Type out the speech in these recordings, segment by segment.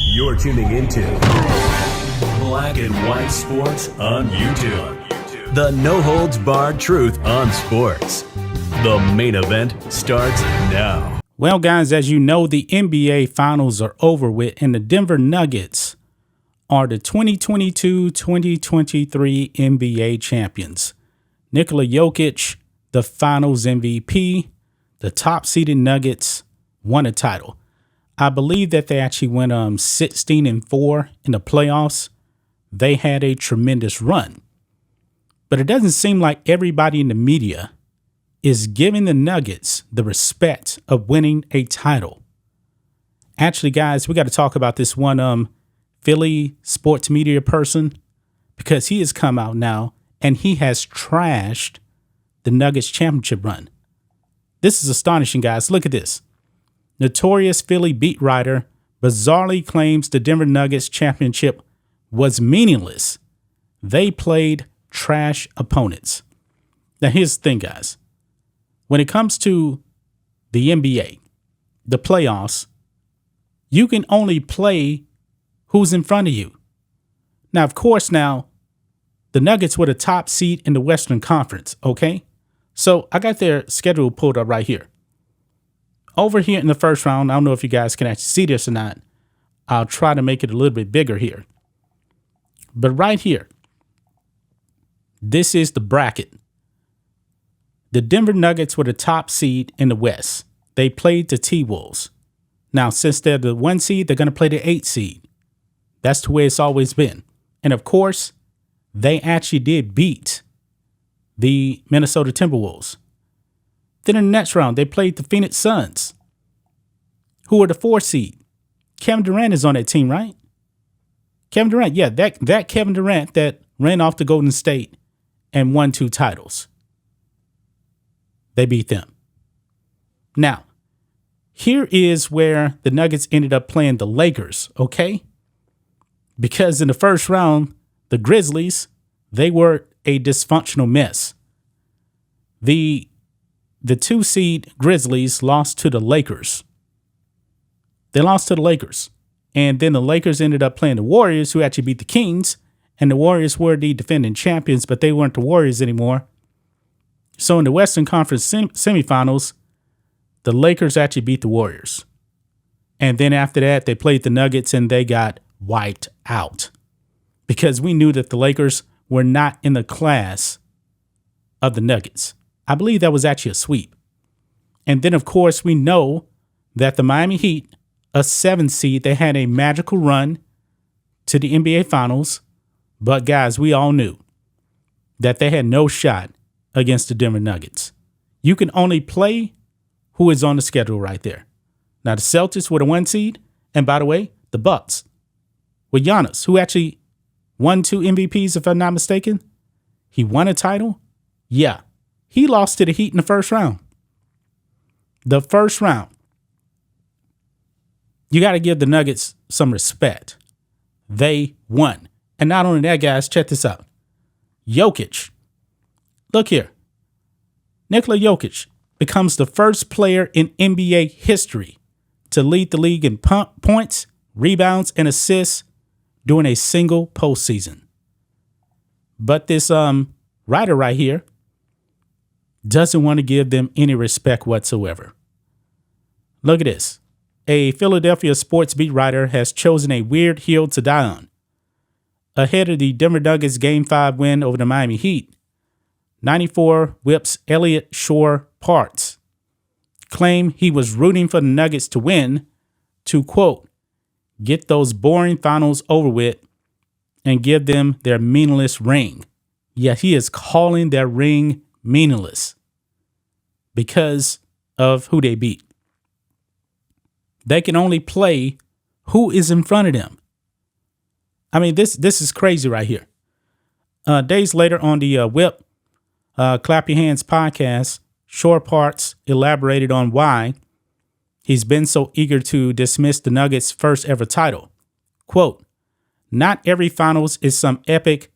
You're tuning into Black and White Sports on YouTube. The no-holds-barred truth on sports. The main event starts now. Well, guys, as you know, the NBA Finals are over with, and the Denver Nuggets are the 2022-2023 NBA champions. Nikola Jokic, the Finals MVP, the top-seeded Nuggets, won a title. I believe that they actually went 16-4 in the playoffs. They had a tremendous run. But it doesn't seem like everybody in the media is giving the Nuggets the respect of winning a title. Actually, guys, we got to talk about this one Philly sports media person, because he has come out now and he has trashed the Nuggets championship run. This is astonishing, guys. Look at this. Notorious Philly beat writer bizarrely claims the Denver Nuggets championship was meaningless. They played trash opponents. Now, here's the thing, guys. When it comes to the NBA, the playoffs, you can only play who's in front of you. Now, of course, the Nuggets were the top seed in the Western Conference, okay? So I got their schedule pulled up right here. Over here in the first round, I don't know if you guys can actually see this or not. I'll try to make it a little bit bigger here. But right here, this is the bracket. The Denver Nuggets were the top seed in the West. They played the T-Wolves. Now, since they're the 1 seed, they're going to play the 8 seed. That's the way it's always been. And of course, they actually did beat the Minnesota Timberwolves. Then in the next round, they played the Phoenix Suns, who were the 4 seed. Kevin Durant is on that team, right? Kevin Durant, yeah, that Kevin Durant that ran off to Golden State and won 2 titles. They beat them. Now, here is where the Nuggets ended up playing the Lakers, okay? Because in the first round, the Grizzlies, they were a dysfunctional mess. The 2 seed Grizzlies lost to the Lakers. They lost to the Lakers. And then the Lakers ended up playing the Warriors, who actually beat the Kings. And the Warriors were the defending champions, but they weren't the Warriors anymore. So in the Western Conference semifinals, the Lakers actually beat the Warriors. And then after that, they played the Nuggets and they got wiped out. Because we knew that the Lakers were not in the class of the Nuggets. I believe that was actually a sweep. And then, of course, we know that the Miami Heat, a 7 seed, they had a magical run to the NBA Finals. But, guys, we all knew that they had no shot against the Denver Nuggets. You can only play who is on the schedule right there. Now, the Celtics were the 1 seed. And, by the way, the Bucks with Giannis, who actually won 2 MVPs, if I'm not mistaken. He won a title. Yeah. He lost to the Heat in the first round. The first round. You got to give the Nuggets some respect. They won. And not only that, guys, check this out. Jokic. Look here. Nikola Jokic becomes the first player in NBA history to lead the league in points, rebounds, and assists during a single postseason. But this writer right here doesn't want to give them any respect whatsoever. Look at this. A Philadelphia sports beat writer has chosen a weird hill to die on. Ahead of the Denver Nuggets Game 5 win over the Miami Heat, 94 Whips Elliot Shore Parts claim he was rooting for the Nuggets to win to, quote, get those boring finals over with and give them their meaningless ring. Yet he is calling their ring meaningless because of who they beat. They can only play who is in front of them. I mean, this is crazy right here. Days later on the Whip Clap Your Hands podcast, Shore Parts elaborated on why he's been so eager to dismiss the Nuggets' first ever title. Quote, not every finals is some epic,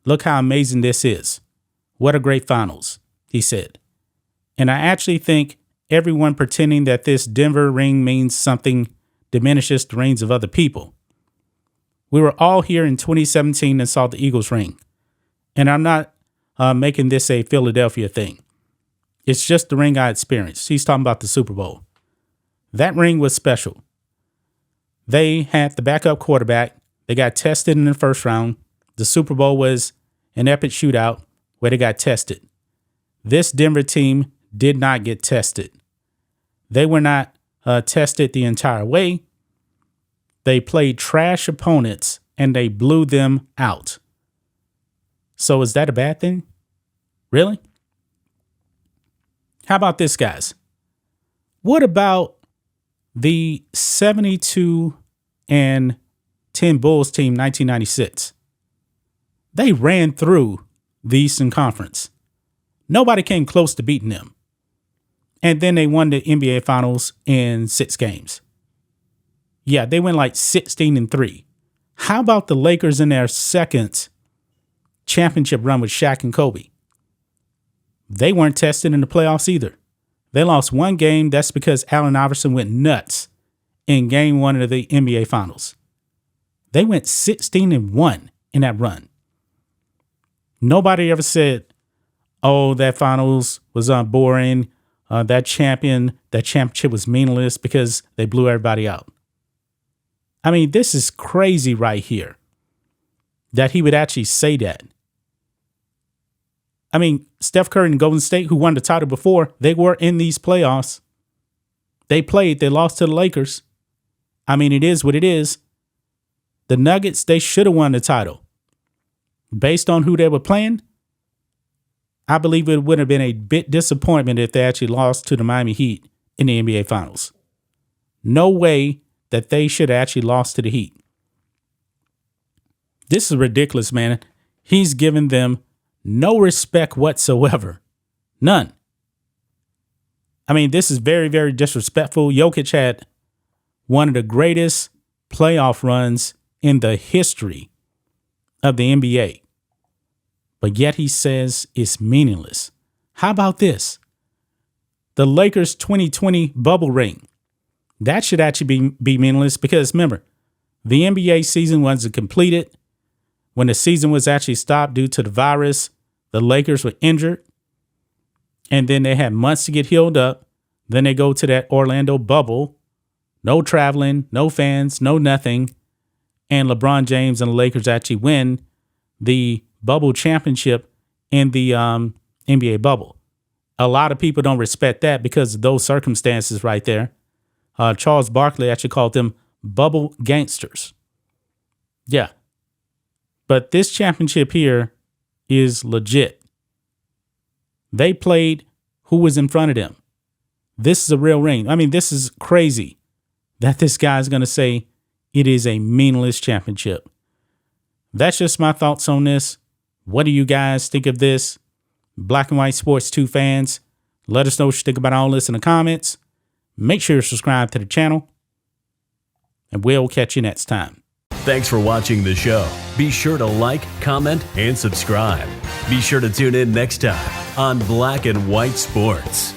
look how amazing this is. What a great finals, he said. And I actually think everyone pretending that this Denver ring means something diminishes the rings of other people. We were all here in 2017 and saw the Eagles ring. And I'm not making this a Philadelphia thing. It's just the ring I experienced. He's talking about the Super Bowl. That ring was special. They had the backup quarterback. They got tested in the first round. The Super Bowl was an epic shootout where they got tested. This Denver team did not get tested. They were not tested the entire way. They played trash opponents and they blew them out. So is that a bad thing? Really? How about this, guys? What about the 72-10 Bulls team, 1996? They ran through the Eastern Conference. Nobody came close to beating them. And then they won the NBA Finals in 6 games. Yeah, they went like 16-3. How about the Lakers in their second championship run with Shaq and Kobe? They weren't tested in the playoffs either. They lost 1 game. That's because Allen Iverson went nuts in game 1 of the NBA Finals. They went 16-1 in that run. Nobody ever said, oh, that finals was boring. That championship was meaningless because they blew everybody out. I mean, this is crazy right here that he would actually say that. I mean, Steph Curry and Golden State, who won the title before, they were in these playoffs. They played. They lost to the Lakers. I mean, it is what it is. The Nuggets, they should have won the title. Based on who they were playing, I believe it would have been a bit disappointment if they actually lost to the Miami Heat in the NBA Finals. No way that they should have actually lost to the Heat. This is ridiculous, man. He's given them no respect whatsoever. None. I mean, this is very, very disrespectful. Jokic had one of the greatest playoff runs in the history of the NBA. But yet he says it's meaningless. How about this? The Lakers 2020 bubble ring. That should actually be meaningless because remember, the NBA season wasn't completed. When the season was actually stopped due to the virus, the Lakers were injured. And then they had months to get healed up. Then they go to that Orlando bubble. No traveling, no fans, no nothing. And LeBron James and the Lakers actually win the bubble championship in the NBA bubble. A lot of people don't respect that because of those circumstances right there. Charles Barkley actually called them bubble gangsters. Yeah. But this championship here is legit. They played who was in front of them. This is a real ring. I mean, this is crazy that this guy's going to say it is a meaningless championship. That's just my thoughts on this. What do you guys think of this? Black and White Sports 2 fans, let us know what you think about all this in the comments. Make sure you subscribe to the channel, and we'll catch you next time. Thanks for watching the show. Be sure to like, comment, and subscribe. Be sure to tune in next time on Black and White Sports.